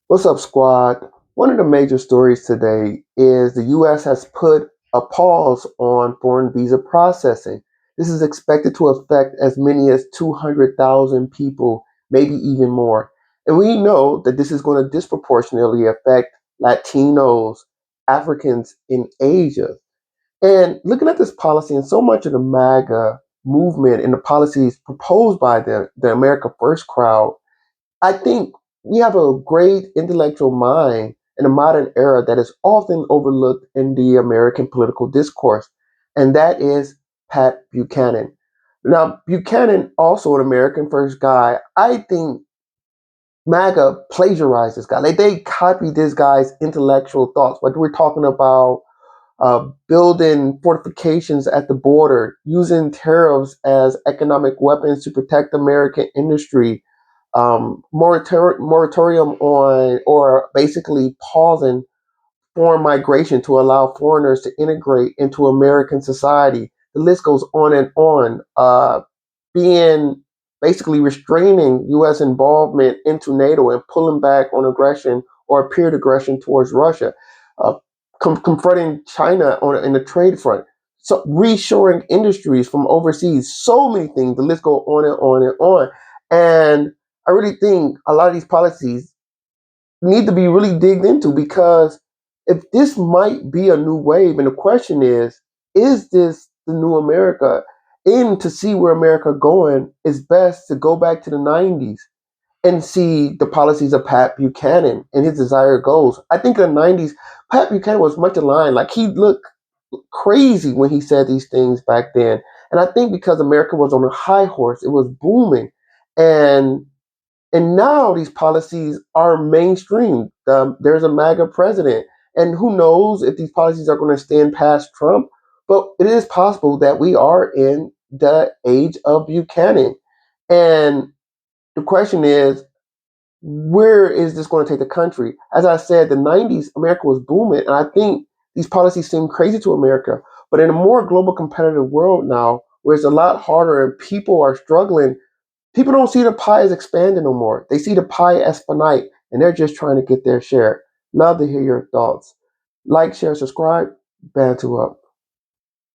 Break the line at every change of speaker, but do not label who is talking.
What's up, squad? One of the major stories today is the U.S. has put a pause on foreign visa processing. This is expected to affect as many as 200,000 people, maybe even more. And we know that this is going to disproportionately affect Latinos, Africans in Asia. And looking at this policy and so much of the MAGA movement and the policies proposed by the America First crowd, I think we have a great intellectual mind in a modern era that is often overlooked in the American political discourse, and that is Pat Buchanan. Now, Buchanan, also an American first guy, I think MAGA plagiarized this guy. Like they copied this guy's intellectual thoughts. But we're talking about building fortifications at the border, using tariffs as economic weapons to protect American industry, moratorium on, or basically pausing foreign migration to allow foreigners to integrate into American society. The list goes on and on. Being basically restraining U.S. involvement into NATO and pulling back on aggression or appeared aggression towards Russia, uh, confronting China in the trade front, so reshoring industries from overseas, so many things. The list goes on and on and on. And I really think a lot of these policies need to be really digged into because if this might be a new wave, and the question is this the new America? And to see where America going, is best to go back to the 90s and see the policies of Pat Buchanan and his desired goals. I think in the 90s, Pat Buchanan was much aligned. Like he looked crazy when he said these things back then. And I think because America was on a high horse, it was booming. And and now these policies are mainstream. There's a MAGA president. And who knows if these policies are going to stand past Trump. But it is possible that we are in the age of Buchanan. And the question is, where is this going to take the country? As I said, the 90s, America was booming. And I think these policies seem crazy to America. But in a more global competitive world now, where it's a lot harder and people are struggling, people don't see the pie as expanding no more. They see the pie as finite, and they're just trying to get their share. Love to hear your thoughts. Like, share, subscribe. Bantu up.